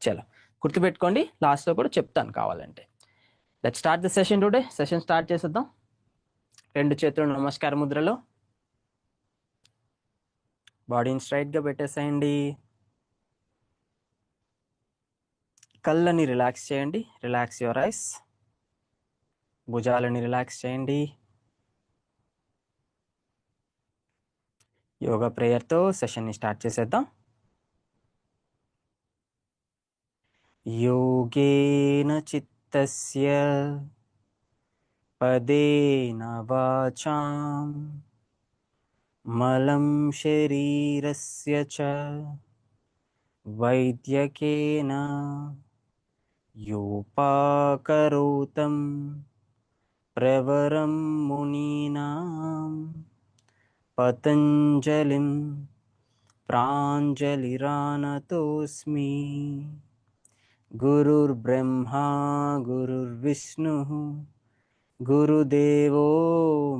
చలో గుర్తుపెట్టుకోండి, లాస్ట్లో కూడా చెప్తాను కావాలంటే. Let start the session today. Session start చేసేద్దాం. రెండు చేతులు నమస్కార ముద్రలో, బాడీని స్ట్రైట్గా పెట్టేసేయండి. కళ్ళని రిలాక్స్ చేయండి. Relax your eyes. భుజాలని రిలాక్స్ చేయండి. యోగా ప్రేయర్తో సెషన్ని స్టార్ట్ చేసేద్దాం. యోగేన చిత్తస్య పదేన వాచాం మలం శరీరస్య చ వైద్యకేన యోపాకరోతం ప్రవరం మునీనాం పతంజలిం ప్రాంజలిరానతోస్మి. గురుర్బ్రహ్మా గురుర్విష్ణుః గురుదేవో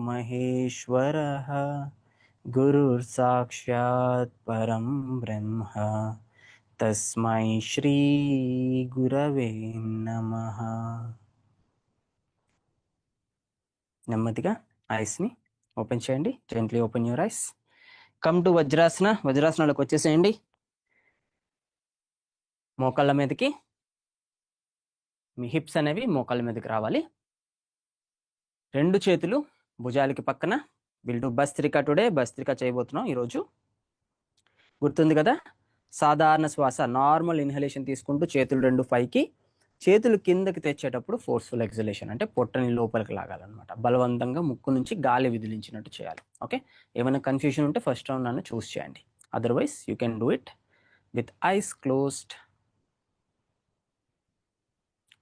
మహేశ్వరః గురుర్సాక్షాత్ పరం బ్రహ్మ తస్మై శ్రీ గురవే నమః. నెమ్మదిగా ఐస్ని ఓపెన్ చేయండి. Gently open your eyes. Come to Vajrasana. వజ్రాసనలోకి వచ్చేసేయండి. మోకాళ్ళ మీదకి, మీ హిప్స్ అనేవి మోకాళ్ళ మీదకి రావాలి. రెండు చేతులు భుజాలకి పక్కన. Will do bhastrika today. Bhastrika చేయబోతున్నాం ఈరోజు. గుర్తుంది కదా, సాధారణ శ్వాస, నార్మల్ ఇన్హలేషన్ తీసుకుంటూ చేతులు రెండు పైకి, చేతులు కిందకి తెచ్చేటప్పుడు ఫోర్స్ఫుల్ ఎక్సలేషన్, అంటే పొట్టని లోపలికి లాగాలన్నమాట. బలవంతంగా ముక్కు నుంచి గాలి విదిలించినట్టు చేయాలి. ఓకే, ఏమైనా కన్ఫ్యూజన్ ఉంటే ఫస్ట్ రౌండ్ నన్ను చూస్ చేయండి. Otherwise you can do it with eyes closed.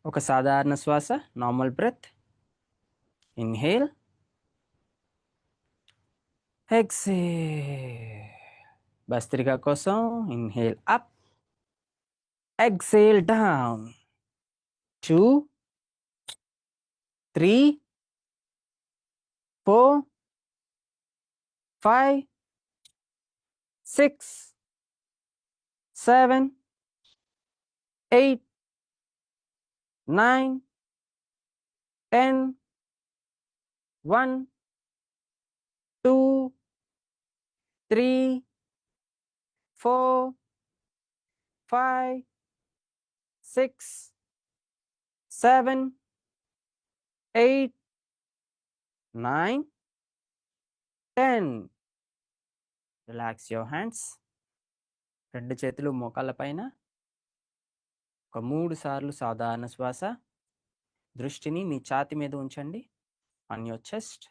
ఒక సాధారణ శ్వాస, normal breath. Inhale, exhale. Bhastrika కోసం inhale up, exhale down. 2, 3, 4, 5, 6, 7, 8, 9, 10. 1, 2, 3, 4, 5, 6, 7, 8, 9, 10. Relax your hands. రెండు చేతులు మోకాళ్ళ పైన. ఒక 3 సార్లు సాధారణ శ్వాస. దృష్టిని మీ ఛాతీ మీద ఉంచండి, ఆన్ యువర్ చెస్ట్.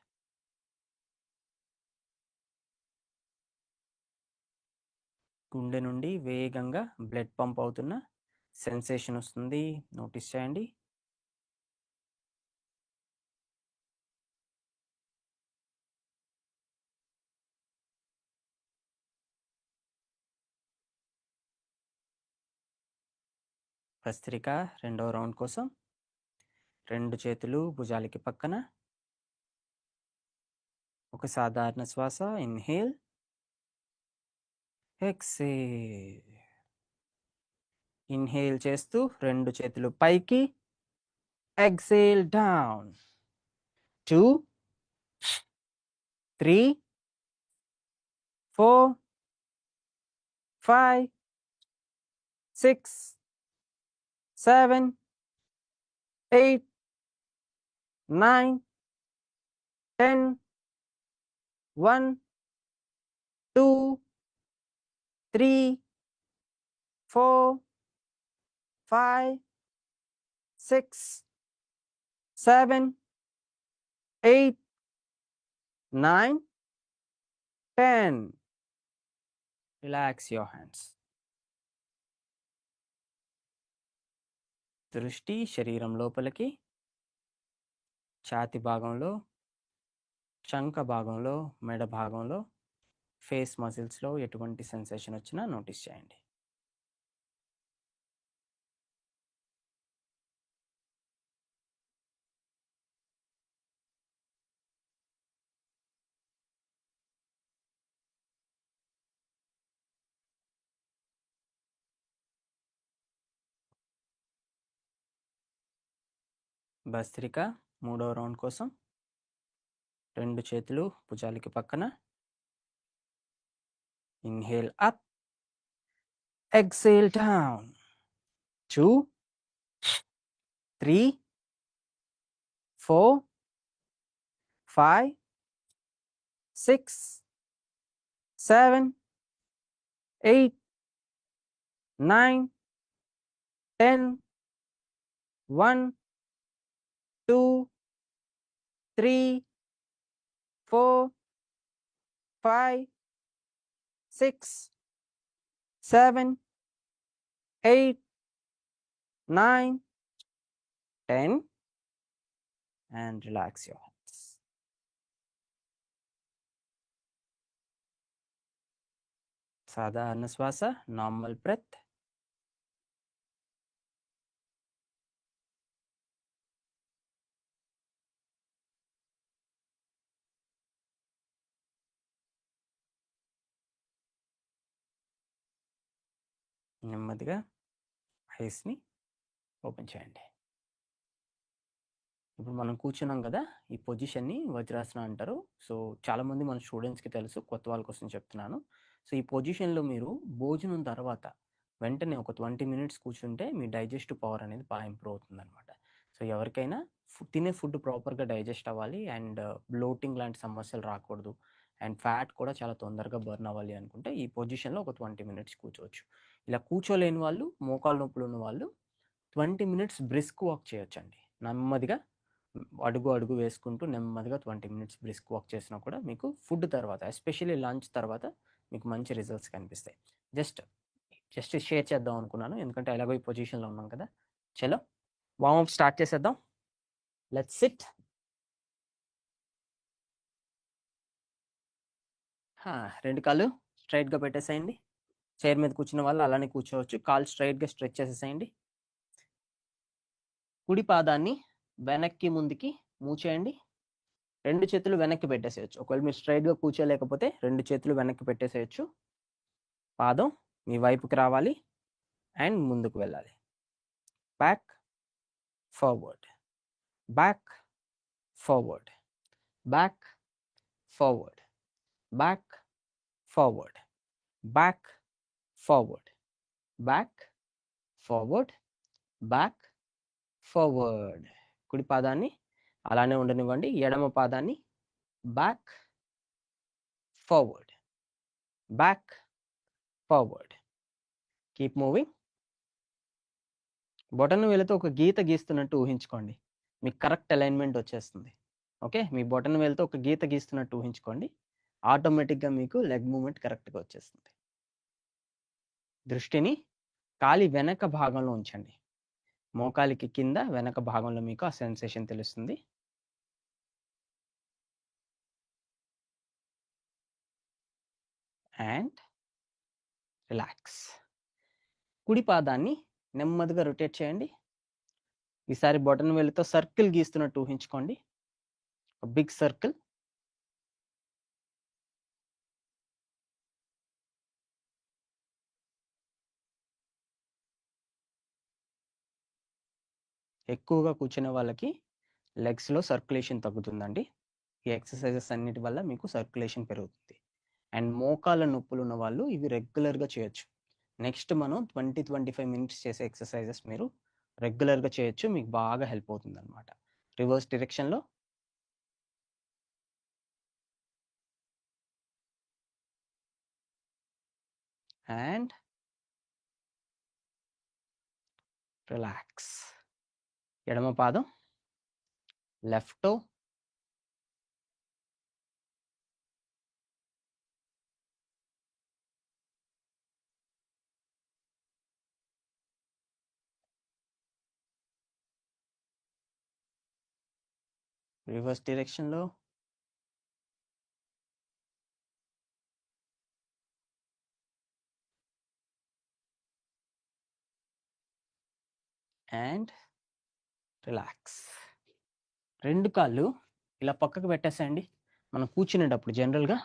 గుండె నుండి వేగంగా బ్లడ్ పంప్ అవుతున్న సెన్సేషన్ వస్తుంది, నోటీస్ చేయండి. భస్త్రిక రెండవ రౌండ్ కోసం రెండు చేతులు భుజాలకి పక్కన. ఒక సాధారణ శ్వాస, ఇన్హేల్, ఎక్సేల్. ఇన్హేల్ చేస్తూ రెండు చేతులు పైకి, exhale down. 2, 3, 4, 5, 6, 7, 8, 9, 10. 1, 2, 3, 4, 5, 6, 7, 8, 9, 10. Relax your hands. దృష్టి శరీరం లోపలికి, ఛాతి భాగంలో, చంక భాగంలో, మెడ భాగంలో, ఫేస్ మజిల్స్లో ఎటువంటి సెన్సేషన్ వచ్చినా నోటీస్ చేయండి. భస్త్రిక మూడవ రౌండ్ కోసం రెండు చేతులు భుజాలకి పక్కన. Inhale up, exhale down. 2 3 4 5 6 7 8 9 10 1 2 3 4 5 6 7 8 9 10 and relax your hands. సాధారణ శ్వాస, నార్మల్ బ్రెత్. నెమ్మదిగా ఐస్ని ఓపెన్ చేయండి. ఇప్పుడు మనం కూర్చున్నాం కదా, ఈ పొజిషన్ని వజ్రాసనం అంటారు. సో చాలామంది మన స్టూడెంట్స్కి తెలుసు, కొత్త వాళ్ళ కోసం చెప్తున్నాను. సో ఈ పొజిషన్లో మీరు భోజనం తర్వాత వెంటనే ఒక 20 మినిట్స్ కూర్చుంటే మీ డైజెస్టివ్ పవర్ అనేది బాగా ఇంప్రూవ్ అవుతుంది అనమాట. సో ఎవరికైనా తినే ఫుడ్ ప్రాపర్గా డైజెస్ట్ అవ్వాలి అండ్ బ్లోటింగ్ లాంటి సమస్యలు రాకూడదు అండ్ ఫ్యాట్ కూడా చాలా తొందరగా బర్న్ అవ్వాలి అనుకుంటే ఈ పొజిషన్లో ఒక 20 మినిట్స్ కూర్చోవచ్చు. ఇలా కూర్చోలేని వాళ్ళు, మోకాలు నొప్పులు ఉన్న వాళ్ళు 20 మినిట్స్ బ్రిస్క్ వాక్ చేయొచ్చండి. నెమ్మదిగా అడుగు అడుగు వేసుకుంటూ నెమ్మదిగా 20 మినిట్స్ బ్రిస్క్ వాక్ చేసినా కూడా మీకు ఫుడ్ తర్వాత, ఎస్పెషల్లీ లంచ్ తర్వాత మీకు మంచి రిజల్ట్స్ కనిపిస్తాయి. జస్ట్ షేర్ చేద్దాం అనుకున్నాను, ఎందుకంటే ఎలాగో ఈ పొజిషన్లో ఉన్నాం కదా. చలో వార్మప్ స్టార్ట్ చేసేద్దాం. Let's SIT. రెండు కాళ్ళు స్ట్రైట్గా పెట్టేసేయండి. చైర్ మీద కూర్చున్న వాళ్ళు అలానే కూర్చోవచ్చు. కాళ్ళు స్ట్రైట్గా స్ట్రెచ్ చేసేసేయండి. కుడి పాదాన్ని వెనక్కి ముందుకి మూవ్ చేయండి. రెండు చేతులు వెనక్కి పెట్టేసేయచ్చు. ఒకవేళ మీరు స్ట్రైట్గా కూర్చోలేకపోతే రెండు చేతులు వెనక్కి పెట్టేసేయచ్చు. పాదం మీ వైపుకి రావాలి అండ్ ముందుకు వెళ్ళాలి. Back forward, back forward, back forward, back forward, back forward, back forward, back forward. కుడి పాదాన్ని అలానే ఉండనివ్వండి. ఎడమ పాదాన్ని back forward, back forward. Keep moving. బొటన వేలుతో ఒక గీత గీస్తున్నట్టు ఊహించుకోండి. మీకు కరెక్ట్ అలైన్మెంట్ వచ్చేస్తుంది. ఓకే, మీ బొటన వేలుతో ఒక గీత గీస్తున్నట్టు ఊహించుకోండి. ఆటోమేటిక్గా మీకు లెగ్ మూమెంట్ కరెక్ట్గా వచ్చేస్తుంది. దృష్టిని కాలి వెనక భాగంలో ఉంచండి. మోకాలికి కింద వెనక భాగంలో మీకు ఆ సెన్సేషన్ తెలుస్తుంది. And relax. కుడి పాదాన్ని నెమ్మదిగా రొటేట్ చేయండి. ఈసారి బొటన వేలుతో సర్కిల్ గీస్తున్నట్టు ఊహించుకోండి. Big circle. ఎక్కువగా కూర్చునే వాళ్ళకి లెగ్స్లో సర్క్యులేషన్ తగ్గుతుందండి. ఈ ఎక్సర్సైజెస్ అన్నిటి వల్ల మీకు సర్క్యులేషన్ పెరుగుతుంది. అండ్ మోకాళ్ళ నొప్పులు ఉన్న వాళ్ళు ఇవి రెగ్యులర్గా చేయొచ్చు. నెక్స్ట్ మనం 20-25 మినిట్స్ చేసే ఎక్సర్సైజెస్ మీరు రెగ్యులర్గా చేయొచ్చు. మీకు బాగా హెల్ప్ అవుతుంది అనమాట. రివర్స్ డైరెక్షన్లో అండ్ రిలాక్స్. ఎడమ పాదం లెఫ్ట్ టో, రివర్స్ డైరెక్షన్లో అండ్ రిలాక్స్. రెండు కాళ్ళు ఇలా పక్కకు పెట్టేసేయండి. మనం కూర్చునేటప్పుడు జనరల్గా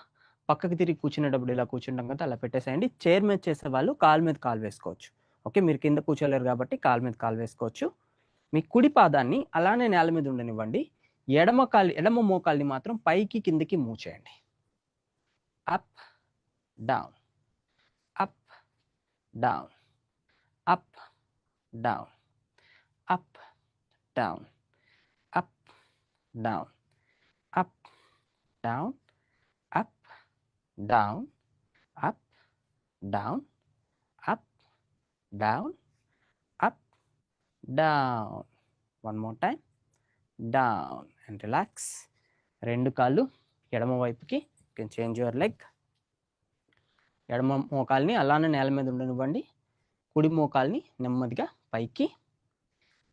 పక్కకి తిరిగి కూర్చునేటప్పుడు ఇలా కూర్చుంటాం కదా, అలా పెట్టేసేయండి. చైర్ మీద చేసే వాళ్ళు కాలు మీద కాలు వేసుకోవచ్చు. ఓకే, మీరు కింద కూర్చోలేరు కాబట్టి కాలు మీద కాలు వేసుకోవచ్చు. మీ కుడి పాదాన్ని అలానే నేల మీద ఉండనివ్వండి. ఎడమ మోకాల్ని మాత్రం పైకి కిందకి మూవ్ చేయండి. Up down, up down, up down, up down, up down, up down, up down, up down, up down, up, down. One more time. Down and relax. రెండు కాళ్ళు ఎడమ వైపుకి. You can change your leg. ఎడమ మోకాల్ని అలానే నేల మీద ఉండనివ్వండి. కుడి మోకాల్ని నెమ్మదిగా పైకి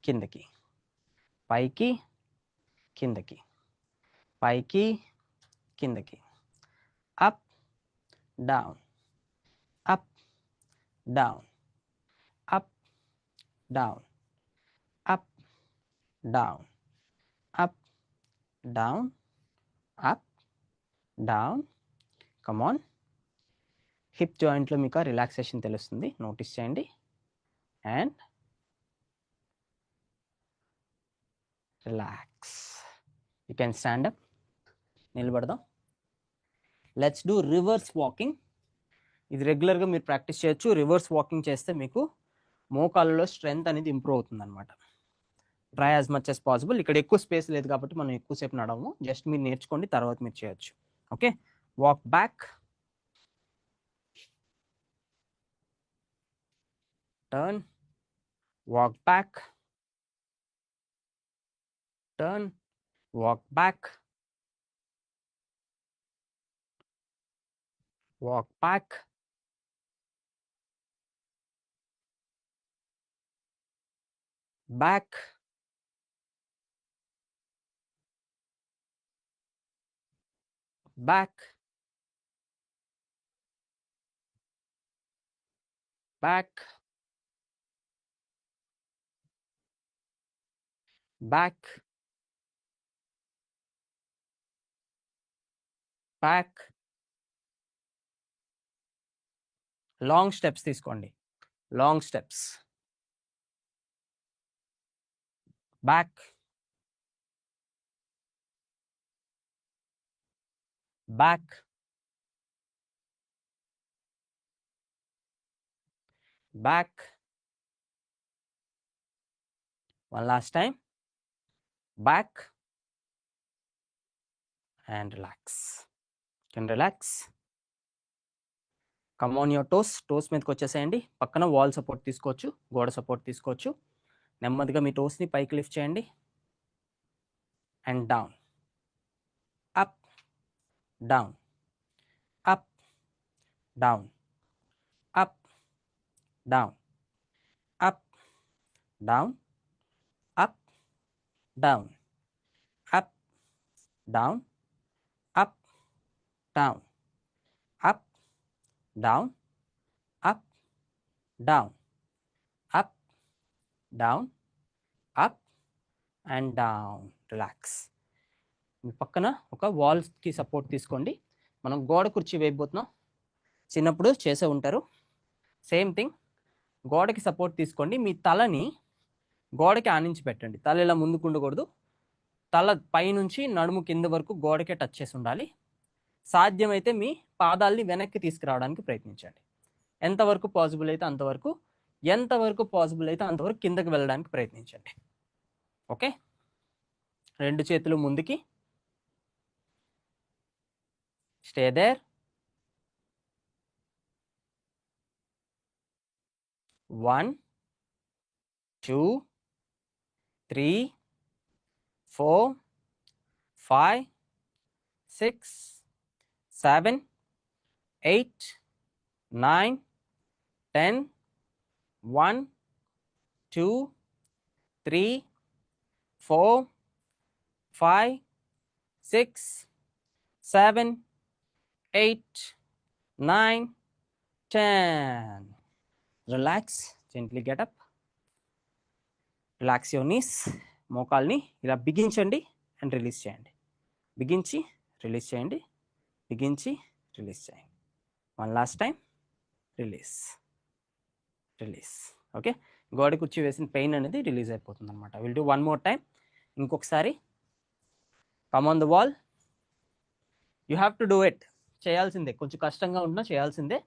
కిందకి, పైకి కిందకి, పైకి కిందకి. Up down, up down, up down, up, down, up, down, up, down. Come on. Hip జాయింట్లో మీకు రిలాక్సేషన్ తెలుస్తుంది, నోటీస్ చేయండి. And relax. You can stand up. నిలబడదాం. Let's do reverse walking. ఇది రెగ్యులర్గా మీరు ప్రాక్టీస్ చేయొచ్చు. రివర్స్ వాకింగ్ చేస్తే మీకు మోకాళ్ళలో స్ట్రెంగ్త్ అనేది ఇంప్రూవ్ అవుతుంది అనమాట. Try as much as possible. ఇక్కడ ఎక్కువ స్పేస్ లేదు కాబట్టి మనం ఎక్కువసేపు నడవము. జస్ట్ మీరు నేర్చుకోండి, తర్వాత మీరు చేయొచ్చు. Okay, walk back, turn, walk back, turn, walk back, walk back, back, back, back, back, back. Long steps తీసుకోండి. Long steps. Back, back, back. One last time. Back and relax. Can relax. Come on your toes. Toes మీదకి వచ్చేసేయండి. పక్కన wall support తీసుకోవచ్చు, గోడ support తీసుకోవచ్చు. నెమ్మదిగా మీ టోస్ని పైకి lift చేయండి. And down, up, down, up, down, up, down, up, down, up, down, up, down, up, down, up, down, up, down, up, down, up and down. Relax. మీ పక్కన ఒక వాల్స్కి సపోర్ట్ తీసుకోండి. మనం గోడ కుర్చీ వేయబోతున్నాం. చిన్నప్పుడు చేసే ఉంటారు. Same thing. గోడకి సపోర్ట్ తీసుకోండి. మీ తలని గోడకి ఆనించి పెట్టండి. తల ఇలా ముందుకు ఉండకూడదు. తల పైనుంచి నడుము కింద వరకు గోడకే టచ్ చేసి ఉండాలి. సాధ్యమైతే మీ పాదాలని వెనక్కి తీసుకురావడానికి ప్రయత్నించండి. ఎంతవరకు పాసిబుల్ అయితే అంతవరకు, ఎంతవరకు పాసిబుల్ అయితే అంతవరకు కిందకి వెళ్ళడానికి ప్రయత్నించండి. ఓకే, రెండు చేతులు ముందుకి. Stay there. 1 2 3 4 5 6 7 8 9 10 1 2 3 4 5 6 7 8 9 10. Relax. Gently get up. Relax your knees. మోకాల్ని ఇలా బిగించండి అండ్ రిలీజ్ చేయండి. బిగించి రిలీజ్ చేయండి. బిగించి రిలీజ్ చేయండి. One last time. Release, release. Okay, గోడ కుర్చీ వేసిన పెయిన్ అనేది రిలీజ్ అయిపోతుంది అనమాట. Will do one more time. ఇంకొకసారి. Come on the wall. You have to do it. చేయాల్సిందే, కొంచెం కష్టంగా ఉన్నా చేయాల్సిందే.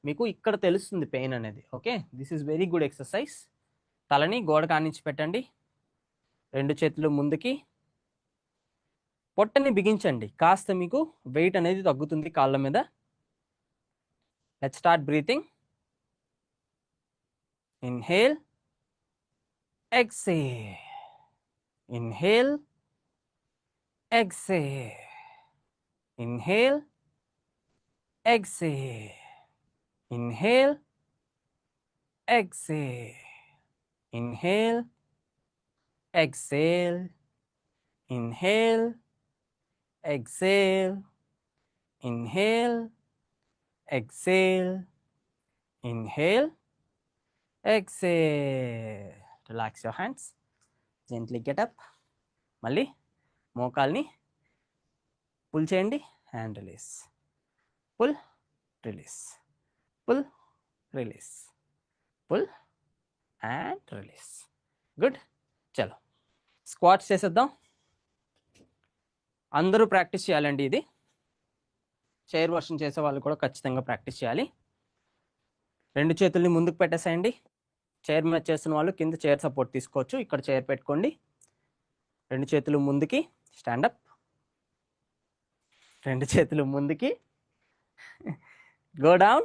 మీకు ఇక్కడ తెలుస్తుంది పెయిన్ అనేది. Okay, this is very good exercise. తలని గోడ కానించి పెట్టండి, 2 చేతులు ముందుకి. పొట్టని బిగించండి, కాస్త మీకు వెయిట్ అనేది తగ్గుతుంది కాళ్ళ మీద. Let's start breathing. Inhale, exhale, inhale, exhale, inhale, exhale, inhale, exhale, inhale, exhale, inhale, exhale, inhale, exhale, inhale, exhale. Relax your hands, gently get up. మళ్ళీ మోకాల్ని పుల్ చేయండి, hand release. Pull, release, pull, release, pull and release. Good. చలో squats చేసేద్దాం. అందరూ practice చేయాలండి. ఇది chair version చేసే వాళ్ళు కూడా ఖచ్చితంగా ప్రాక్టీస్ చేయాలి. 2 చేతుల్ని ముందుకు పెట్టేసేయండి. చైర్ మీద చేస్తున్న వాళ్ళు కింద చైర్ సపోర్ట్ తీసుకోవచ్చు. ఇక్కడ చైర్ పెట్టుకోండి. 2 చేతులు ముందుకి, స్టాండప్. 2 చేతులు ముందుకి, go down,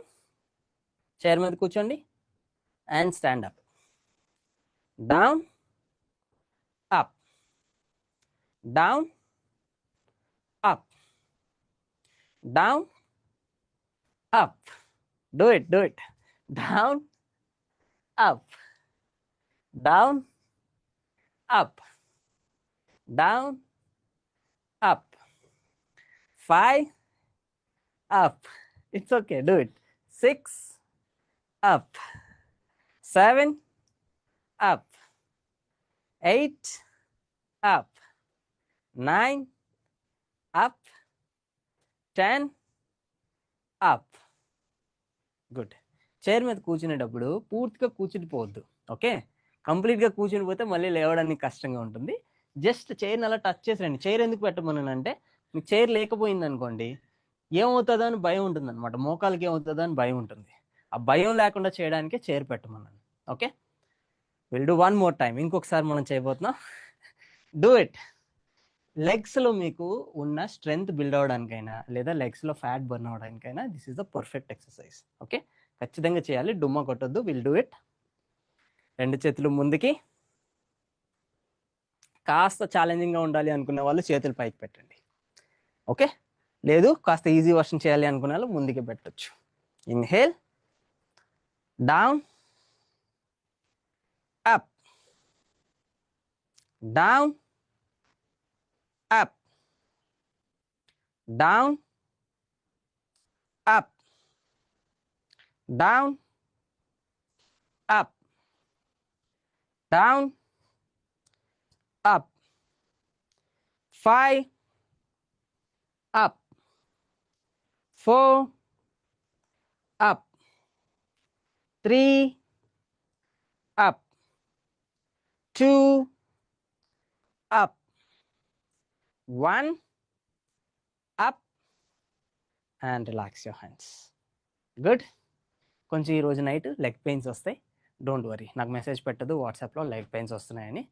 చైర్ మీద కూర్చోండి, and stand up, down, up, down, up, down, up. Do it, down, up, down, up, down, up. 5, up. It's okay, do it. 6, up. 7, up. 8, up. 9, up. 10, up. Good. Chair మీద కూర్చునేటప్పుడు పూర్తిగా కూర్చునిపోవద్దు. Okay, కంప్లీట్గా కూర్చుని పోతే మళ్ళీ లేవడానికి కష్టంగా ఉంటుంది. జస్ట్ చైర్ని అలా టచ్ చేసి రండి. చైర్ ఎందుకు పెట్టమనంటే, మీకు చైర్ లేకపోయింది అనుకోండి, ఏమవుతుందో అని భయం ఉంటుంది అనమాట. మోకాలకి ఏమవుతుందో అని భయం ఉంటుంది. ఆ భయం లేకుండా చేయడానికే చైర్ పెట్టమన్నాను. Okay, will do one more time. ఇంకొకసారి మనం చేయబోతున్నాం. Do it. లెగ్స్లో మీకు ఉన్న స్ట్రెంగ్త్ బిల్డ్ అవ్వడానికైనా లేదా లెగ్స్లో ఫ్యాట్ బర్న్ అవ్వడానికైనా this is the perfect exercise. Okay, ఖచ్చితంగా చేయాలి, డుమ్మా కొట్టొద్దు. Will do it. 2 చేతులు ముందుకి. కాస్త ఛాలెంజింగ్గా ఉండాలి అనుకునే వాళ్ళు చేతులు పైకి పెట్టండి. ఓకే, లేదు కాస్త ఈజీ వర్షన్ చేయాలి అనుకునే వాళ్ళు ముందుకి పెట్టచ్చు. Inhale, down, up, down, up, down, up, down, up, down, up. 5, up. 4, up. 3, up. 2, up. 1, up, and relax your hands. Good. కొంచెం ఈరోజు నైట్ లెగ్ పెయిన్స్ వస్తాయి. డోంట్ వరీ, నాకు మెసేజ్ పెట్టదు వాట్సాప్లో లెగ్ పెయిన్స్ వస్తున్నాయని.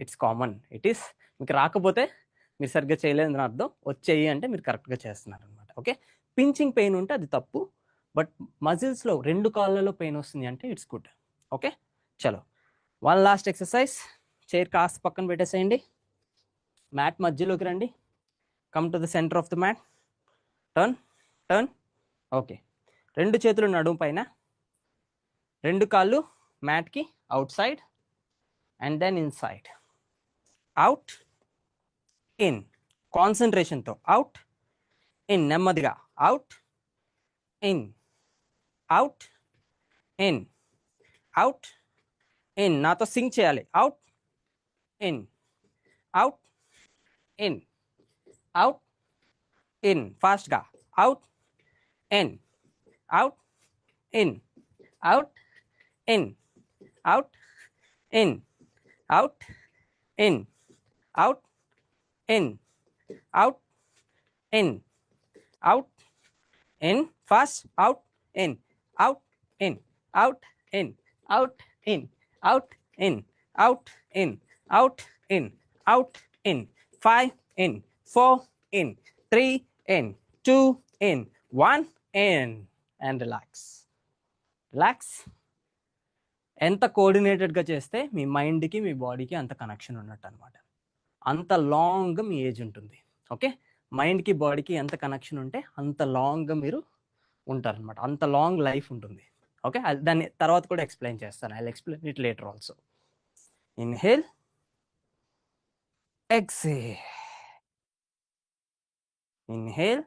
It's common. It is. మీకు రాకపోతే మీరు సరిగ్గా చేయలేదని అర్థం. వచ్చేయి అంటే మీరు కరెక్ట్గా చేస్తున్నారు అనమాట. ఓకే, పించింగ్ పెయిన్ ఉంటే అది తప్పు. బట్ మజిల్స్లో 2 కాళ్ళలో పెయిన్ వస్తుంది అంటే ఇట్స్ గుడ్. ఓకే, చలో వన్ లాస్ట్ ఎక్సర్సైజ్. చైర్ కాస్త పక్కన పెట్టేసేయండి. మ్యాట్ మధ్యలోకి రండి. Come to the center of the mat. Turn, turn. Okay, 2 చేతులు నడుము పైన, 2 కాళ్ళు మ్యాట్కి outside and then inside. Out, in. కాన్సన్ట్రేషన్తో అవుట్, ఇన్. నెమ్మదిగా out, in, out, in, out, in. నాతో సింక్ చేయాలి. Out, in, out, in, out, in. Fast ga. Out, in, out, in, out, in, out, in, out, in, out, in, out, in, out, in, fast, out, in, out, in, out, in, out, in, out, in, out, in, out, in, out, in, 5 in, 4 in, 3 in, 2 in, 1 in, and relax. ఎంత కోఆర్డినేటెడ్గా చేస్తే మీ మైండ్కి మీ బాడీకి అంత connection ఉన్నట్టు అనమాట. అంత long మీ age ఉంటుంది. Okay, మైండ్కి బాడీకి ఎంత కనెక్షన్ ఉంటే అంత లాంగ్గా మీరు ఉంటారనమాట, అంత లాంగ్ లైఫ్ ఉంటుంది. ఓకే, దాన్ని తర్వాత కూడా ఎక్స్ప్లెయిన్ చేస్తాను. I will explain it later also. Inhale, exhale, inhale,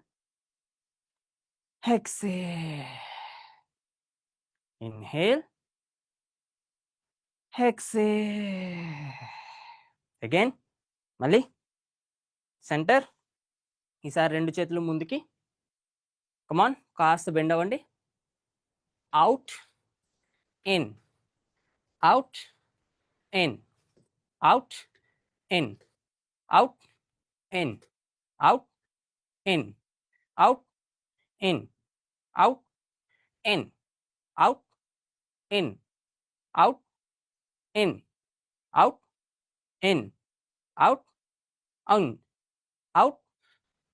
exhale, inhale, exhale. Again మళ్ళీ సెంటర్. ఈసారి 2 చేతులు ముందుకి. కమాన్, కాస్త బెండ్ అవ్వండి. Out, in, out, in, out, in, out, in, out, in, out, in, out, in, out, in, out, in, out, in, out, అవున్, out,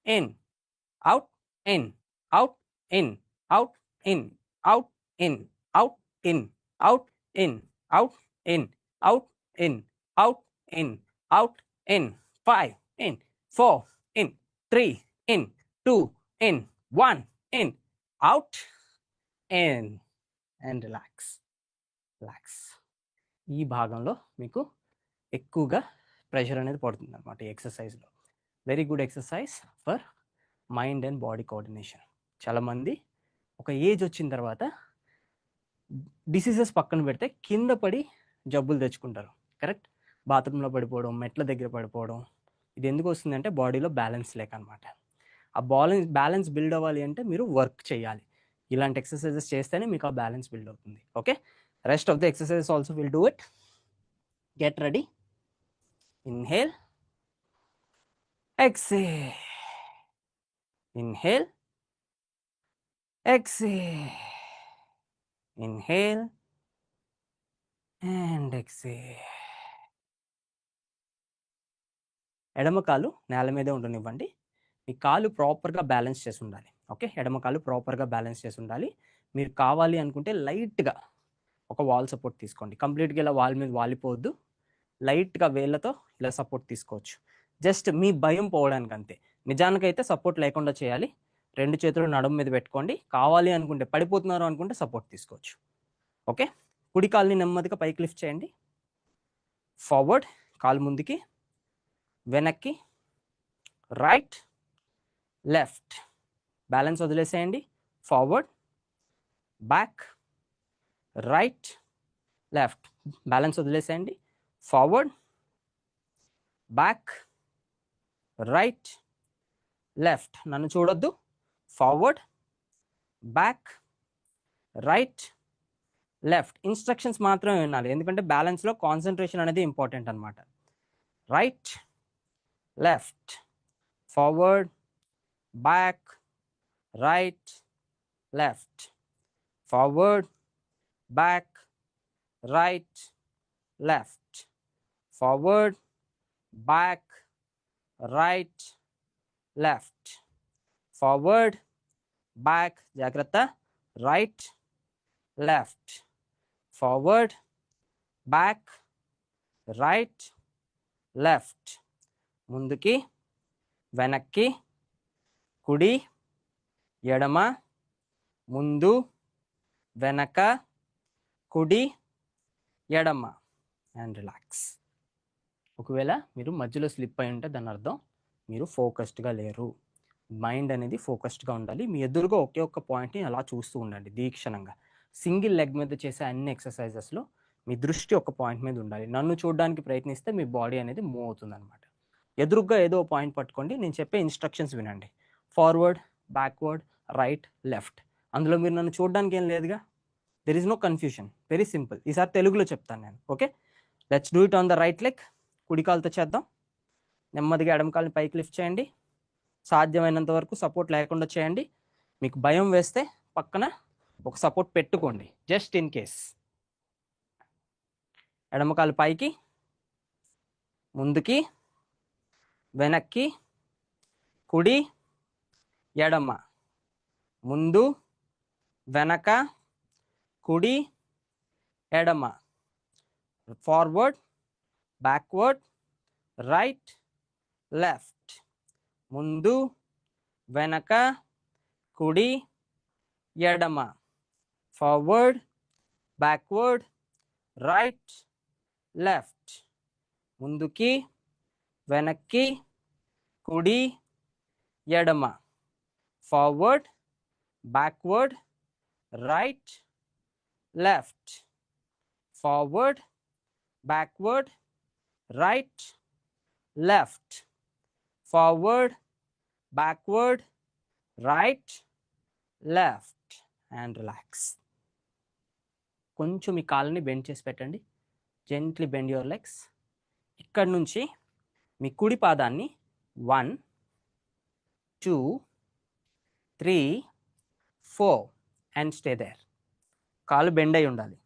in, out, in, out, in, out, in, out, in, out, in, out, in, out, in, out, in, out, in, out, in, 5 in, 4 in, 3 in, 2 in, 1 in, out, in, and relax. ఈ భాగంలో మీకు ఎక్కువగా pressure అనేది పడుతుంది అనమాట ఈ ఎక్సర్సైజ్లో. Very good exercise for mind and body coordination. చాలామంది ఒక ఏజ్ వచ్చిన తర్వాత డిసీజెస్ పక్కన పెడితే కింద పడి జబ్బులు తెచ్చుకుంటారు. కరెక్ట్, బాత్రూంలో పడిపోవడం, మెట్ల దగ్గర పడిపోవడం. ఇది ఎందుకు వస్తుందంటే బాడీలో బ్యాలెన్స్ లేక అనమాట. ఆ బ్యాలెన్స్ బిల్డ్ అవ్వాలి అంటే మీరు వర్క్ చేయాలి. ఇలాంటి ఎక్సర్సైజెస్ చేస్తేనే మీకు ఆ బ్యాలెన్స్ బిల్డ్ అవుతుంది. Okay, rest of the exercises also will do it. Get ready. Inhale, exhale, inhale, exhale, inhale and exhale. ఎడమ కాలు నేల మీదే ఉండనివ్వండి. మీ కాలు ప్రాపర్గా బ్యాలెన్స్ చేసి ఉండాలి. ఓకే, ఎడమ కాలు ప్రాపర్గా బ్యాలెన్స్ చేసి ఉండాలి. మీరు కావాలి అనుకుంటే లైట్గా ఒక వాల్ సపోర్ట్ తీసుకోండి. కంప్లీట్గా ఇలా వాల్ మీద వాలిపోవద్దు. లైట్గా వేళ్ళతో ఇలా సపోర్ట్ తీసుకోవచ్చు. జస్ట్ మీ భయం పోవడానికి అంతే. నిజానికైతే సపోర్ట్ లేకుండా చేయాలి. 2 చేతులు నడుము మీద పెట్టుకోండి. కావాలి అనుకుంటే, పడిపోతున్నారు అనుకుంటే సపోర్ట్ తీసుకోవచ్చు. ఓకే, కుడి కాలుని నెమ్మదిగా పైకి లిఫ్ట్ చేయండి. ఫార్వర్డ్, కాలు ముందుకి, వెనక్కి, రైట్, లెఫ్ట్. బ్యాలెన్స్ వదిలేసేయండి. Forward, back, right, left. Balance వదిలేసేయండి. Forward, back, right, left. నన్ను చూడొద్దు. Forward, back, right, left. Instructions మాత్రమే వినాలి, ఎందుకంటే బ్యాలెన్స్లో కాన్సన్ట్రేషన్ అనేది ఇంపార్టెంట్ అనమాట. Right, left, forward, back, right, left, forward, back, right, left, forward, back, right, left, forward, back, జాగ్రత్త, right, left, forward, back, right, left. ముందుకి, వెనక్కి, కుడి, ఎడమ, ముందు, వెనక, కుడి, ఎడమ, అండ్ రిలాక్స్. ఒకవేళ మీరు మధ్యలో స్లిప్ అయి ఉంటే దాని అర్థం మీరు ఫోకస్డ్గా లేరు. మైండ్ అనేది ఫోకస్డ్గా ఉండాలి. మీ ఎదురుగా ఒకే ఒక్క పాయింట్ని అలా చూస్తూ ఉండండి దీక్షణంగా. సింగిల్ లెగ్ మీద చేసే అన్ని ఎక్సర్సైజెస్లో మీ దృష్టి ఒక పాయింట్ మీద ఉండాలి. నన్ను చూడడానికి ప్రయత్నిస్తే మీ బాడీ అనేది మూవ్ అవుతుంది అనమాట. ఎదురుగా ఏదో పాయింట్ పట్టుకోండి. నేను చెప్పే ఇన్స్ట్రక్షన్స్ వినండి. Forward, backward, right, left. అందులో మీరు నన్ను చూడడానికి ఏం లేదుగా. There is no confusion. Very simple. ఈసారి తెలుగులో చెప్తాను నేను. Okay, let's do it on the right leg. కుడి కాలుతో చేద్దాం. నెమ్మదిగా ఎడమ కాలుని పైకి లిఫ్ట్ చేయండి. సాధ్యమైనంత వరకు సపోర్ట్ లేకుండా చేయండి. మీకు భయం వేస్తే పక్కన ఒక సపోర్ట్ పెట్టుకోండి, జస్ట్ ఇన్ కేస్. ఎడమ కాలు పైకి, ముందుకి, వెనక్కి, కుడి, ఎడమ, ముందు, వెనక, కుడి, ఎడమ, ఫార్వర్డ్, బ్యాక్వర్డ్, రైట్, లెఫ్ట్, ముందు, వెనక, కుడి, ఎడమ, ఫార్వర్డ్, బ్యాక్వర్డ్, రైట్, లెఫ్ట్, ముందుకి, వెనక్కి, కుడి, ఎడమ, forward, backward, right, left, forward, backward, right, left, forward, backward, right, left, and relax. కొంచెం మీ కాళ్ళని బెండ్ చేసి పెట్టండి. Gently bend your legs. ఇక్కడ నుంచి మీ కుడి పాదాన్ని 1 2 3 4 అండ్ స్టే దేర్. కాలు బెండ్ అయి ఉండాలి.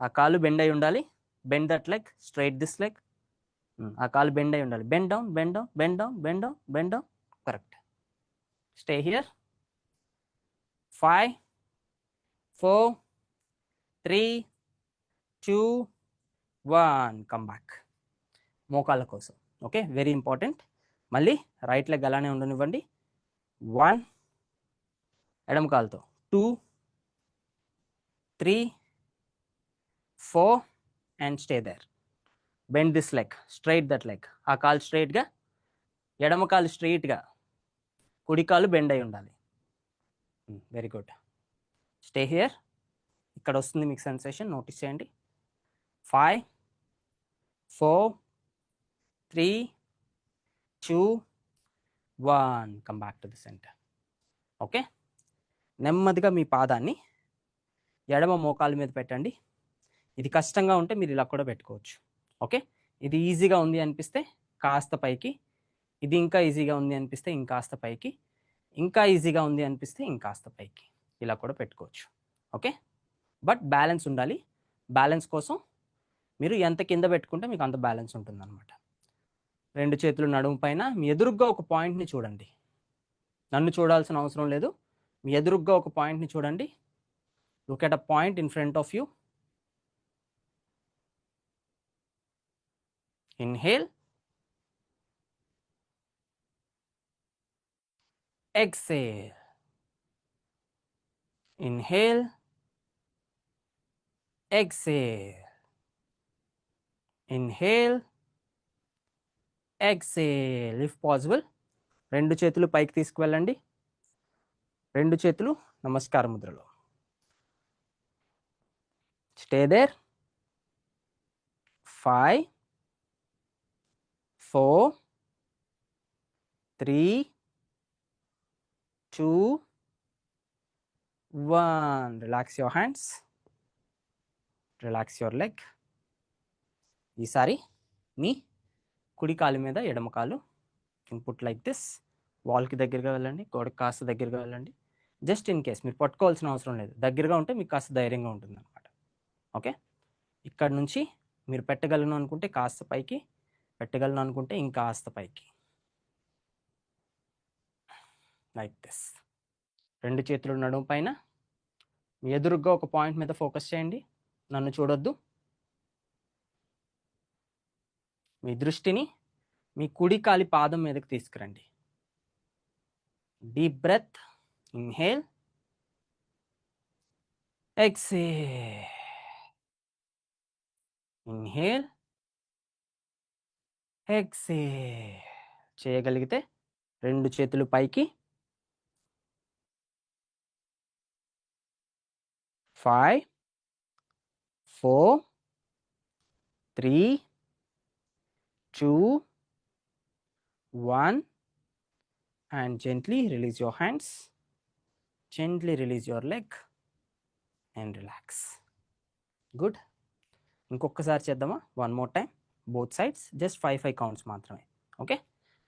ఆ కాలు బెండ్ అయి ఉండాలి. Bend that leg, straight this leg. ఆ కాలు బెండ్ అయి ఉండాలి. Bend down, bend down, bend down, bend down, bend down. Correct. Stay here. 5 4 3 2 1. Come back. మోకాళ్ళ కోసం. Okay, very important. మళ్ళీ రైట్ లెగ్ అలానే ఉండనివ్వండి. 1 ఎడమ కాలుతో, 2 3 4 and stay there. Bend this leg, straight that leg. ఆ కాలు స్ట్రైట్గా, ఎడమ కాలు స్ట్రైట్గా, కుడి కాలు బెండ్ అయి ఉండాలి. Very good. Stay here. ఇక్కడ వస్తుంది మీకు సెన్సేషన్, నోటీస్ చేయండి. 5 4 3 2 1. Come back to the centre. Okay, నెమ్మదిగా మీ పాదాన్ని ఎడమ మోకాల మీద పెట్టండి. ఇది కష్టంగా ఉంటే మీరు ఇలా కూడా పెట్టుకోవచ్చు. ఓకే, ఇది ఈజీగా ఉంది అనిపిస్తే కాస్త పైకి, ఇది ఇంకా ఈజీగా ఉంది అనిపిస్తే ఇంకాస్త పైకి, ఇంకా ఈజీగా ఉంది అనిపిస్తే ఇంకాస్త పైకి, ఇలా కూడా పెట్టుకోవచ్చు. ఓకే, బట్ బ్యాలెన్స్ ఉండాలి. బ్యాలెన్స్ కోసం మీరు ఎంత కింద పెట్టుకుంటే మీకు అంత బ్యాలెన్స్ ఉంటుందన్నమాట. 2 చేతులు నడుము పైన. మీ ఎదురుగ్గా ఒక పాయింట్ని చూడండి. నన్ను చూడాల్సిన అవసరం లేదు. మీ ఎదురుగ్గా ఒక పాయింట్ని చూడండి. Look at a point in front of you. Inhale, exhale. Inhale, exhale. Inhale, exhale. If possible, 2 చేతులు పైకి తీసుకువెళ్ళండి. 2 చేతులు నమస్కార ముద్రలో. Stay there. 5 4 3 2 1. Relax your hands. Relax your leg. ఈసారి మీ కుడి కాలు మీద ఎడమ కాలు ఇన్పుట్ లైక్ దిస్. వాల్కి దగ్గరగా వెళ్ళండి, గోడకి కాస్త దగ్గరగా వెళ్ళండి. జస్ట్ ఇన్ కేస్ మీరు పట్టుకోవాల్సిన అవసరం లేదు. దగ్గరగా ఉంటే మీకు కాస్త ధైర్యంగా ఉంటుంది అనమాట. ఓకే, ఇక్కడ నుంచి మీరు పెట్టగలను అనుకుంటే కాస్త పైకి, పెట్టగలను అనుకుంటే ఇంకాస్త పైకి, లైక్ దిస్. 2 చేతులు నడుము పైన. మీ ఎదురుగ్గా ఒక పాయింట్ మీద ఫోకస్ చేయండి. నన్ను చూడొద్దు. మీ దృష్టిని మీ కుడి కాలి పాదం మీదకి తీసుకురండి. Deep breath. Inhale, exhale. Inhale, exhale. చేయగలిగితే 2 చేతులు పైకి. 5 4 3 2 1 and gently release your hands. Gently release your leg and relax. Good. ఇంకొకసారి చేద్దామా? One more time. Both sides just 5 counts మాత్రమే. ఓకే,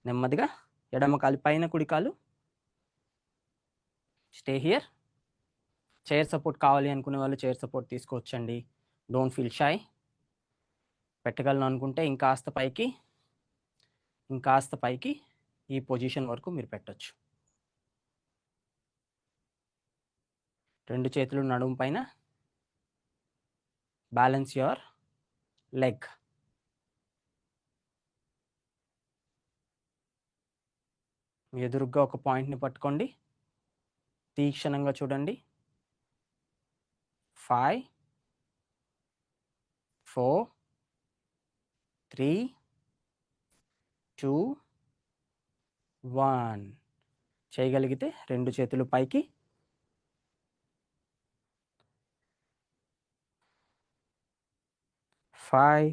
నెమ్మదిగా ఎడమ కాలు పైన, కుడి కాలు. Stay here. చైర్ సపోర్ట్ కావాలి అనుకునే వాళ్ళు చైర్ సపోర్ట్ తీసుకోవచ్చండి. Don't feel shy. పెట్టగలను అనుకుంటే ఇంకాస్త పైకి, ఇంకాస్త పైకి ఈ పొజిషన్ వరకు మీరు పెట్టొచ్చు. రెండు చేతులు నడుము పైన. Balance your leg. ఎదురుగ్గా ఒక పాయింట్ని పట్టుకోండి. తీక్షణంగా చూడండి. 5 4 3 2 1. చేయగలిగితే రెండు చేతులు పైకి. 5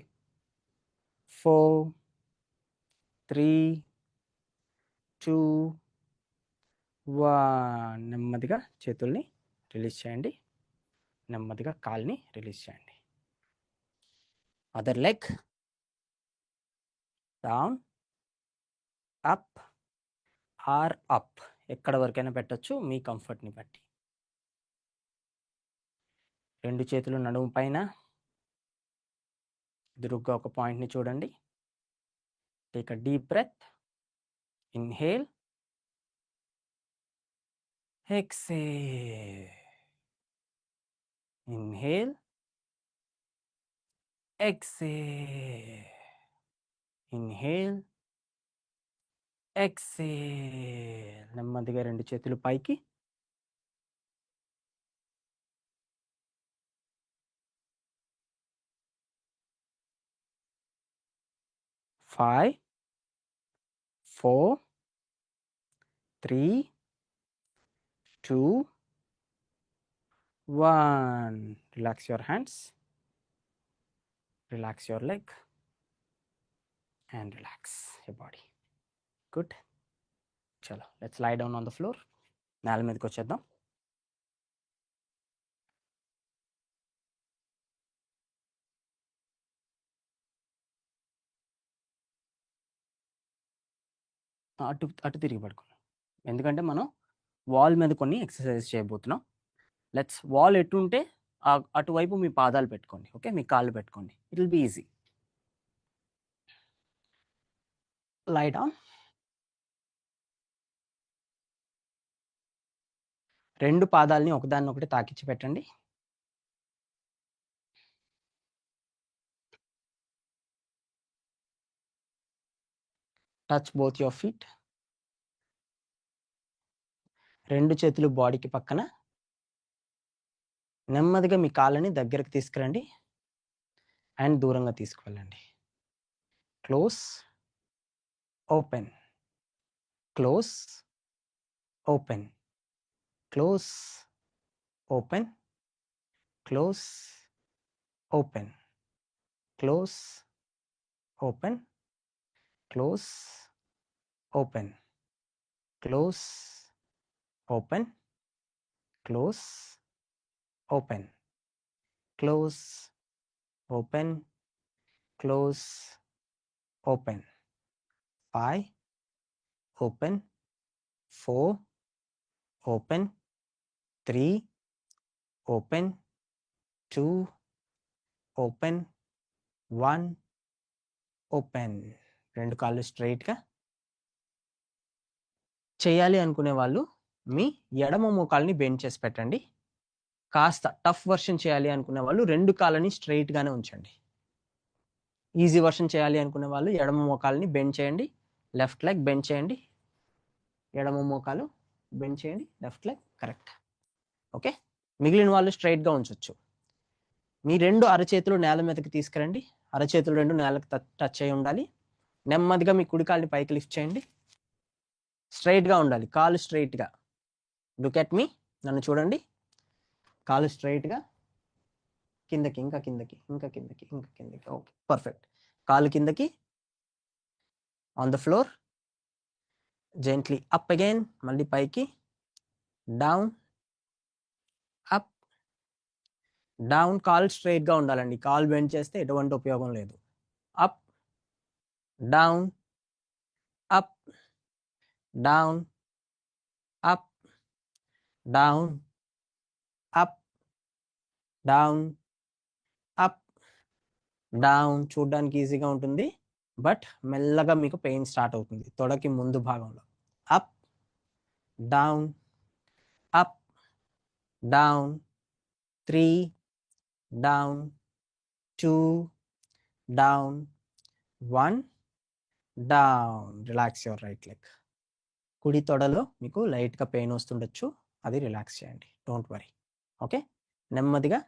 4 3 2 1. నెమ్మదిగా చేతుల్ని రిలీజ్ చేయండి. నెమ్మదిగా కాల్ని రిలీజ్ చేయండి. Other leg down, up or up. ఎక్కడ వరకైనా పెట్టచ్చు మీ కంఫర్ట్ని బట్టి. రెండు చేతులు నడుము పైన. ఎదురుగ్గా ఒక పాయింట్ని చూడండి. Take a deep breath. Inhale, exhale. Inhale, exhale. Inhale, exhale. నెమ్మదిగా రెండు చేతులు పైకి. 5 4 3 2 1. Relax your hands. Relax your leg. And relax your body. Good. Chalo, let's lie down on the floor. నేల మీదకి వచ్చేద్దాం. అటు అటు తిరిగి పడుకున్నాం. ఎందుకంటే మనం వాల్ మీద కొన్ని ఎక్సర్సైజ్ చేయబోతున్నాం. లెట్స్ వాల్ ఎటు ఉంటే అటువైపు మీ పాదాలు పెట్టుకోండి. ఓకే, మీ కాళ్ళు పెట్టుకోండి. It will be easy. Lie down. రెండు పాదాలని ఒకదాన్ని ఒకటి తాకిచ్చి పెట్టండి. Touch both your feet. రెండు చేతులు బాడీకి పక్కన. నెమ్మదిగా మీ కాళ్ళని దగ్గరకు తీసుకురండి అండ్ దూరంగా తీసుకువెళ్ళండి. Close, open, close, open, close, open, close, open, close, open, close, open, close, open, close, open, close, open, close, open. 5 open, 4 open, 3 open, 2 open, 1 open. రెండు కాళ్ళు స్ట్రైట్గా. చేయాలి అనుకునే వాళ్ళు మీ ఎడమ మోకాల్ని బెండ్ చేసి పెట్టండి. కాస్త టఫ్ వర్షన్ చేయాలి అనుకునే వాళ్ళు రెండు కాళ్ళని స్ట్రైట్గానే ఉంచండి. ఈజీ వర్షన్ చేయాలి అనుకునే వాళ్ళు ఎడమ మోకాల్ని బెండ్ చేయండి. లెఫ్ట్ లెగ్ బెండ్ చేయండి. ఎడమ మోకాలు బెండ్ చేయండి. Left leg correct. ఓకే, మిగిలిన వాళ్ళు స్ట్రైట్గా ఉంచవచ్చు. మీ రెండు అరచేతులు నేల మీదకి తీసుకురండి. అరచేతులు రెండు నేలకు టచ్ అయి ఉండాలి. నెమ్మదిగా మీ కుడి కాళ్ళని పైకి లిఫ్ట్ చేయండి. స్ట్రైట్గా ఉండాలి, కాలు స్ట్రైట్గా. లుక్ ఎట్ మీ, నన్ను చూడండి. కాలు స్ట్రైట్గా. కిందకి, ఇంకా కిందకి, ఇంకా కిందకి, ఇంకా కిందకి. Okay, perfect. కాలు కిందకి. On the floor. Gently up again. మళ్ళీ పైకి. Down, up, down, call straight గా ఉండాలండి. కాల్ బెండ్ చేస్తే ఎటువంటి ఉపయోగం లేదు. Up, down, up, down, up, down, up, down, up, down. చూడడానికి ఈజీగా ఉంటుంది, బట్ మెల్లగా మీకు పెయిన్ స్టార్ట్ అవుతుంది తొడకి ముందు భాగంలో. Up, down, up, down, 3, down, 2, down, 1, down. Relax your right leg. కుడి తొడలో మీకు లైట్గా పెయిన్ వస్తుండొచ్చు, అది రిలాక్స్ చేయండి, డోంట్ వరీ. ఓకే, నెమ్మదిగా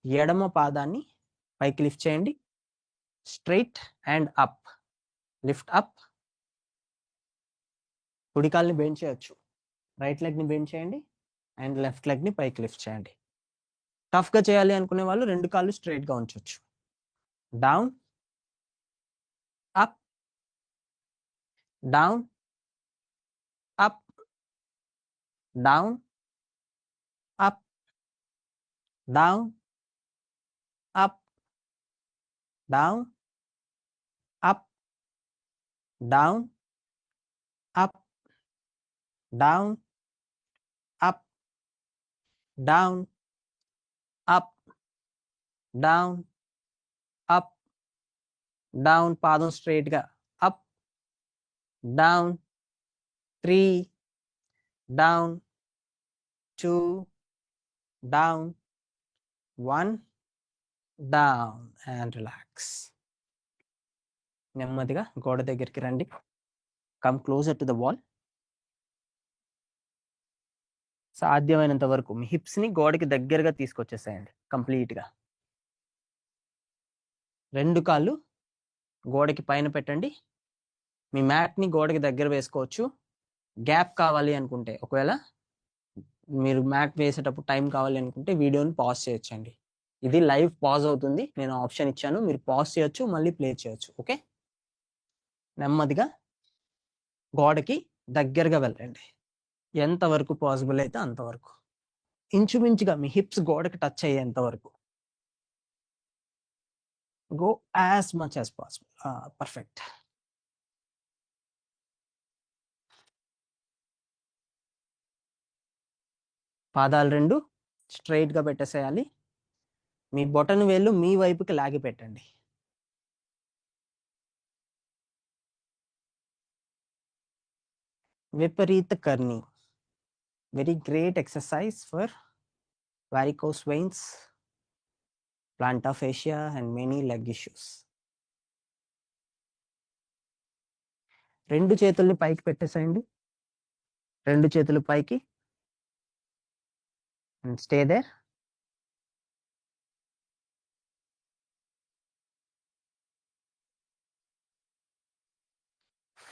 ఎడమ పాదాన్ని పైకి లిఫ్ట్ చేయండి. Straight and up, lift up. కుడి కాల్ని బెండ్ చేయొచ్చు, రైట్ లెగ్ని బెండ్ చేయండి అండ్ లెఫ్ట్ లెగ్ని పైకి లిఫ్ట్ చేయండి. టఫ్గా చేయాలి అనుకునే వాళ్ళు రెండు కాళ్ళు స్ట్రైట్గా ఉంచవచ్చు. Down, up, down, up, down, up, down, up, down, up, down, up, down, up, down, up, down, up, down. పాదం స్ట్రైట్గా up, down, 3, down, 2, down, 1, down and relax. నెమ్మదిగా గోడ దగ్గరికి రండి. Come closer to the wall. సాధ్యమైనంత వరకు మీ హిప్స్ని గోడకి దగ్గరగా తీసుకొచ్చేసేయండి కంప్లీట్గా. రెండు కాళ్ళు గోడకి పైన పెట్టండి. మీ మ్యాట్ని గోడకి దగ్గర వేసుకోవచ్చు. గ్యాప్ కావాలి అనుకుంటే, ఒకవేళ మీరు మ్యాట్ వేసేటప్పుడు టైం కావాలి అనుకుంటే వీడియోని పాజ్ చేయొచ్చండి. ఇది లైవ్ పాజ్ అవుతుంది, నేను ఆప్షన్ ఇచ్చాను, మీరు పాజ్ చేయొచ్చు, మళ్ళీ ప్లే చేయొచ్చు. ఓకే, నెమ్మదిగా గోడకి దగ్గరగా వెళ్ళండి, ఎంతవరకు పాసిబుల్ అయితే అంతవరకు. ఇంచుమించుగా మీ హిప్స్ గోడకి టచ్ అయ్యేంత వరకు. Go as much as possible. Perfect. పాదాలు రెండు స్ట్రైట్గా పెట్టేసేయాలి. మీ బొటన వేళ్ళు మీ వైపుకి లాగి పెట్టండి. విపరీత Karni, very great exercise for varicose veins, plantar fascia and many leg issues. రెండు చేతుల్ని పైకి పెట్టేసేయండి, రెండు చేతులు పైకి అండ్ స్టే దేర్.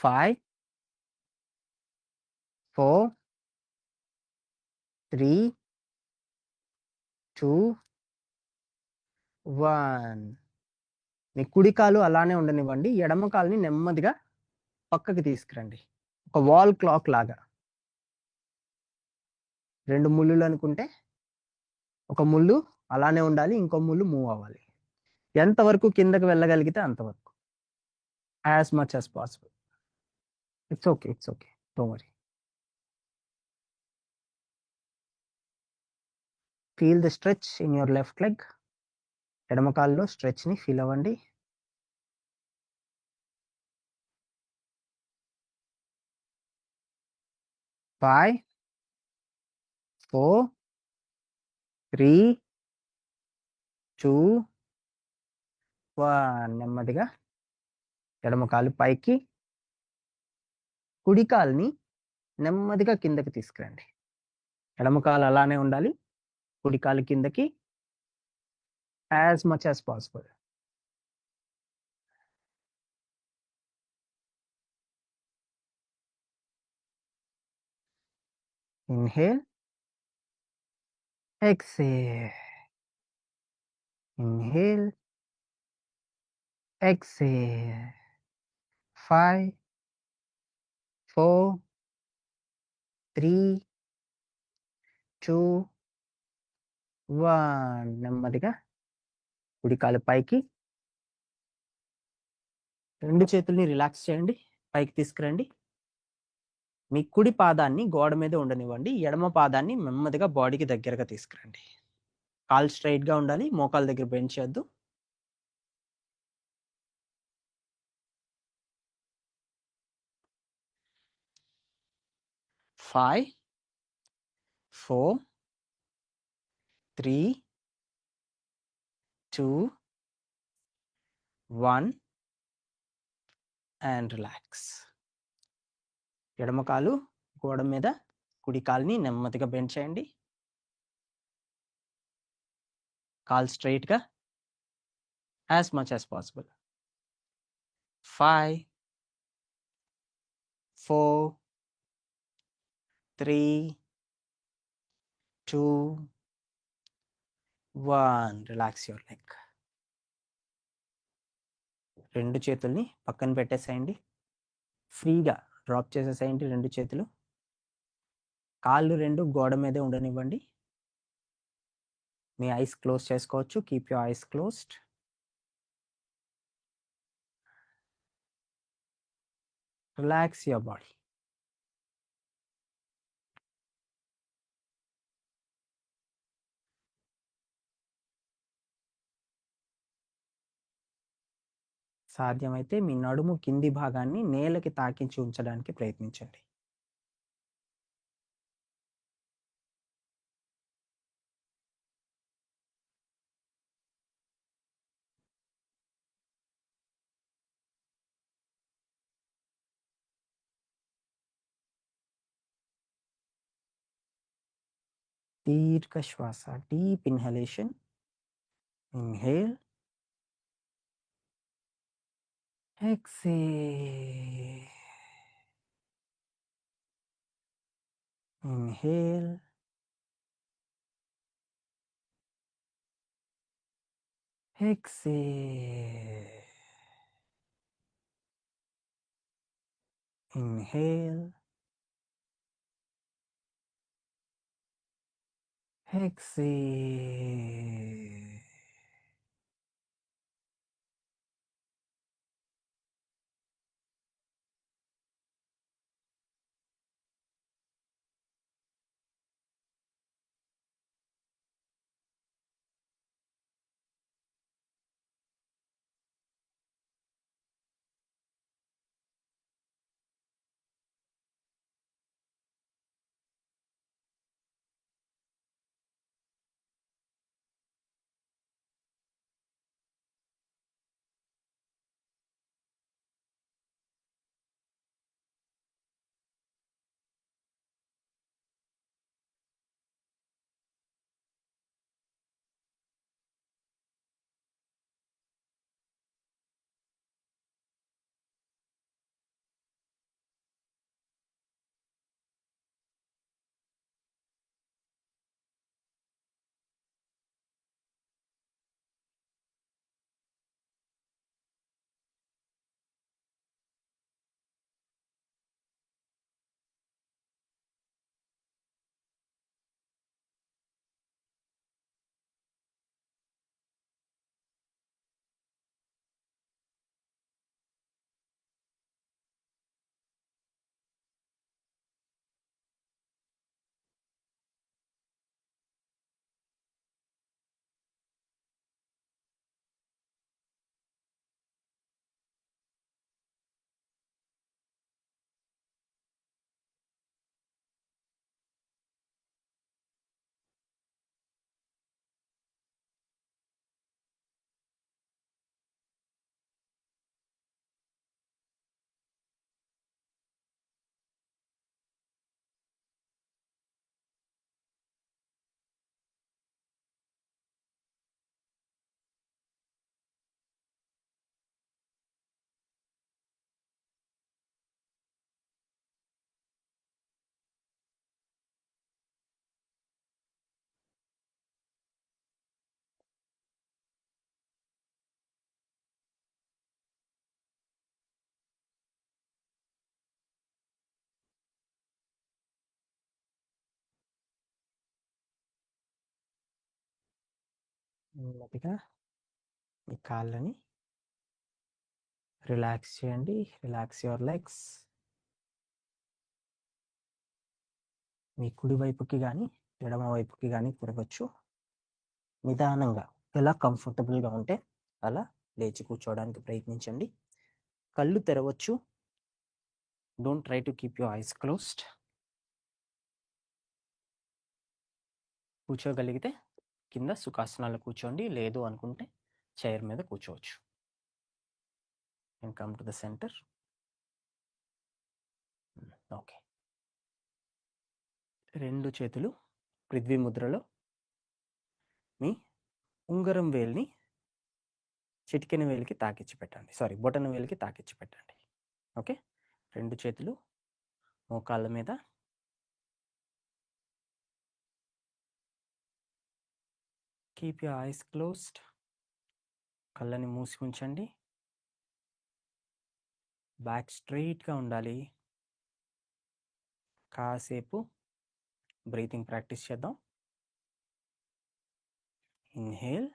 5, 4, 3, 2, 1. మీ కుడి కాలు అలానే ఉండనివ్వండి, ఎడమ కాలుని నెమ్మదిగా పక్కకి తీసుకురండి, ఒక వాల్ క్లాక్ లాగా. రెండు ముళ్ళులు అనుకుంటే ఒక ముళ్ళు అలానే ఉండాలి, ఇంకో ముళ్ళు మూవ్ అవ్వాలి. ఎంతవరకు కిందకి వెళ్ళగలిగితే అంతవరకు, as much as possible. It's okay, it's okay, don't worry. Feel the stretch in your left leg. ఎడమ కాల్లో స్ట్రెచ్ని ఫీల్ అవ్వండి. 5, 4, 3, 2, 1. నెమ్మదిగా ఎడమ కాలు పైకి, కుడి కాలుని నెమ్మదిగా కిందకి తీసుకురండి. ఎడమ కాలు అలానే ఉండాలి, కుడి కాలు కిందకి as much as possible. Inhale, exhale, inhale, exhale. 5, 4, 3, 2, నెమ్మదిగా కుడి కాలు పైకి, రెండు చేతుల్ని రిలాక్స్ చేయండి, పైకి తీసుకురండి. మీ కుడి పాదాన్ని గోడ మీద ఉండనివ్వండి, ఎడమ పాదాన్ని నెమ్మదిగా బాడీకి దగ్గరగా తీసుకురండి. కాలు స్ట్రైట్ గా ఉండాలి, మోకాల దగ్గర బెండ్ చేయొద్దు. 5 4 3 2 1 అండ్ రిలాక్స్. ఎడమ కాలు గోడ మీద, కుడి కాలుని నెమ్మదిగా బెండ్ చేయండి. కాలు స్ట్రైట్ గా, as much as possible. 5 4 3 2 1 relax your neck. రెండు చేతుల్ని పక్కన పెట్టేసేయండి, ఫ్రీగా డ్రాప్ చేసేసేయండి రెండు చేతులు. కాళ్ళు రెండు గోడ మీదే ఉండనివ్వండి. మీ ఐస్ క్లోజ్ చేసుకోవచ్చు, keep your eyes closed. Relax your body. సాధ్యమైతే మీ నడుము కింది భాగాన్ని నేలకి తాకించి ఉంచడానికి ప్రయత్నించండి. దీర్ఘ శ్వాస, deep inhalation. Inhale, exhale. Inhale, exhale. Inhale, exhale. నెమ్మదిగా మీ కాళ్ళని రిలాక్స్ చేయండి. Relax your legs. మీ కుడి వైపుకి కానీ ఎడమ వైపుకి కానీ తిరగచ్చు. నిదానంగా ఎలా కంఫర్టబుల్గా ఉంటే అలా లేచి కూర్చోవడానికి ప్రయత్నించండి. కళ్ళు తెరవచ్చు. Don't try to keep your eyes closed. కూర్చోగలిగితే కింద సుఖాసనాలు కూర్చోండి, లేదు అనుకుంటే చైర్ మీద కూర్చోవచ్చు. And come to the center. Okay, రెండు చేతులు పృథ్వీ ముద్రలో మీ ఉంగరం వేలిని చిటికెన వేలికి తాకిచ్చి పెట్టండి. బొటన వేలికి తాకిచ్చి పెట్టండి. ఓకే, రెండు చేతులు మోకాళ్ళ మీద. Keep your eyes closed. కళ్ళని మూసి ఉంచండి. బ్యాక్ స్ట్రైట్గా ఉండాలి. కాసేపు బ్రీతింగ్ ప్రాక్టీస్ చేద్దాం. Inhale,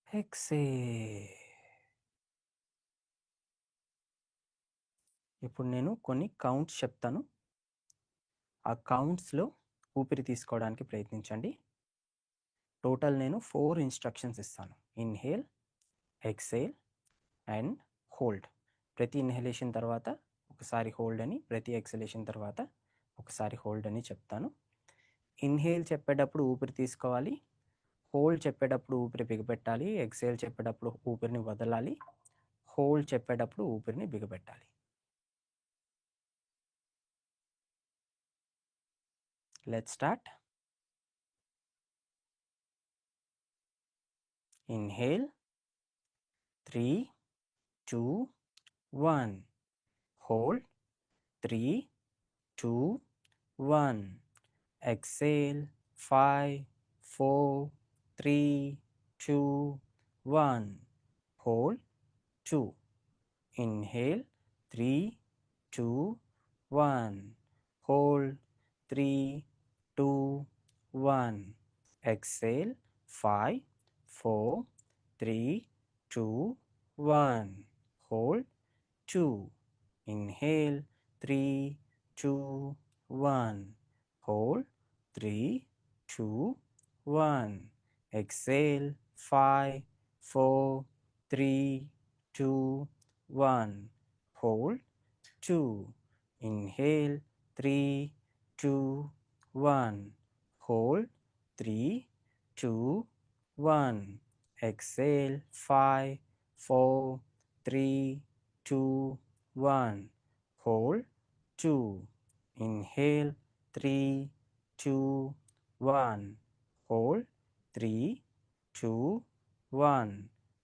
exhale. ఇప్పుడు నేను కొన్ని కౌంట్స్ చెప్తాను. ఆ కౌంట్స్లో ఊపిరి తీసుకోవడానికి ప్రయత్నించండి. టోటల్ నేను 4 ఇన్స్ట్రక్షన్స్ ఇస్తాను. Inhale, exhale and hold. ప్రతి ఇన్హలేషన్ తర్వాత ఒకసారి హోల్డ్ అని, ప్రతి ఎక్సలేషన్ తర్వాత ఒకసారి హోల్డ్ అని చెప్తాను. ఇన్హేల్ చెప్పేటప్పుడు ఊపిరి తీసుకోవాలి, హోల్డ్ చెప్పేటప్పుడు ఊపిరి బిగపెట్టాలి, ఎక్సేల్ చెప్పేటప్పుడు ఊపిరిని వదలాలి, హోల్డ్ చెప్పేటప్పుడు ఊపిరిని బిగపెట్టాలి. Let's start. Inhale 3, 2, 1. Hold 3, 2, 1. Exhale 5, 4, 3, 2, 1. Hold 2. Inhale 3, 2, 1. Hold 3, 2, 1. Exhale 5, 4, 3, 2, 1. Hold 2. Inhale 3, 2, 1. Hold 3, 2, 1. Exhale 5, 4, 3, 2, 1. Hold 2. Inhale 3, 2, 1. Hold 3, 2, 1. Exhale 5, 4, 3, 2, 1. Hold 2. Inhale 3, 2, 1. Hold 3, 2, 1.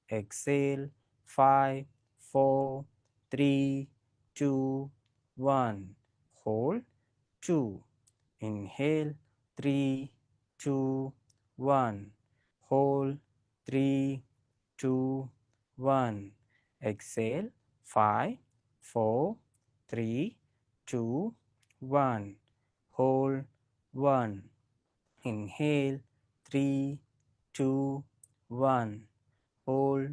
Exhale 5, 4, 3, 2, 1. Hold 2. Inhale 3, 2, 1. Hold 3, 2, 1. Exhale 5, 4, 3, 2, 1. Hold 1. Inhale 3, 2, 1. Hold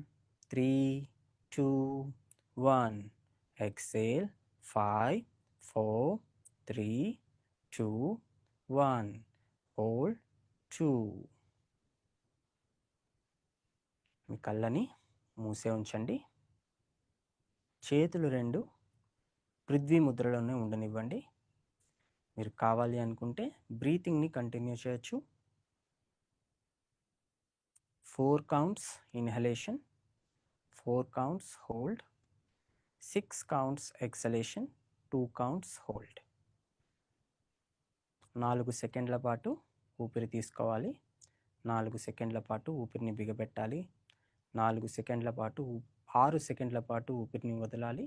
3, 2, 1. Exhale 5, 4, 3, 2, 1. Hold 2. మీ కళ్ళని మూసే ఉంచండి. చేతులు రెండు పృథ్వీ ముద్రలోనే ఉండనివ్వండి. మీరు కావాలి అనుకుంటే బ్రీతింగ్ని కంటిన్యూ చేయొచ్చు. 4 counts inhalation, 4 counts hold, 6 counts exhalation, 2 counts hold. 4 సెకండ్ల పాటు ఊపిరి తీసుకోవాలి, 4 సెకండ్ల పాటు ఊపిరిని బిగబెట్టాలి, 4 సెకండ్ల పాటు 6 సెకండ్ల పాటు ఊపిరిని వదలాలి,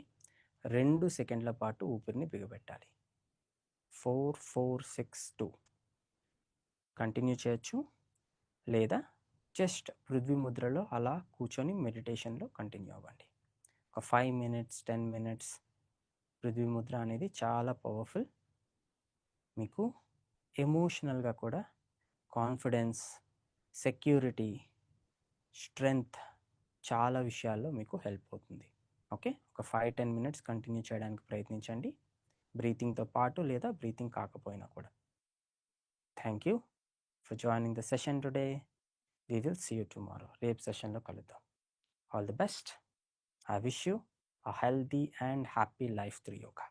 2 సెకండ్ల పాటు ఊపిరిని బిగబెట్టాలి. 4, 4, 6, 2 కంటిన్యూ చేయొచ్చు, లేదా జస్ట్ పృథ్వీ ముద్రలో అలా కూర్చొని మెడిటేషన్లో కంటిన్యూ అవ్వండి. ఒక 5 minutes 10 minutes పృథ్వీ ముద్ర అనేది చాలా పవర్ఫుల్. మీకు ఎమోషనల్గా కూడా కాన్ఫిడెన్స్, సెక్యూరిటీ, స్ట్రెంగ్త్ చాలా విషయాల్లో మీకు హెల్ప్ అవుతుంది. ఓకే, ఒక 5-10 మినిట్స్ కంటిన్యూ చేయడానికి ప్రయత్నించండి, బ్రీతింగ్తో పాటు లేదా బ్రీతింగ్ కాకపోయినా కూడా. Thank you for joining the session today. We will see you tomorrow. రేపు సెషన్లో కలుద్దాం. All the best. I wish you a healthy and happy life through yoga.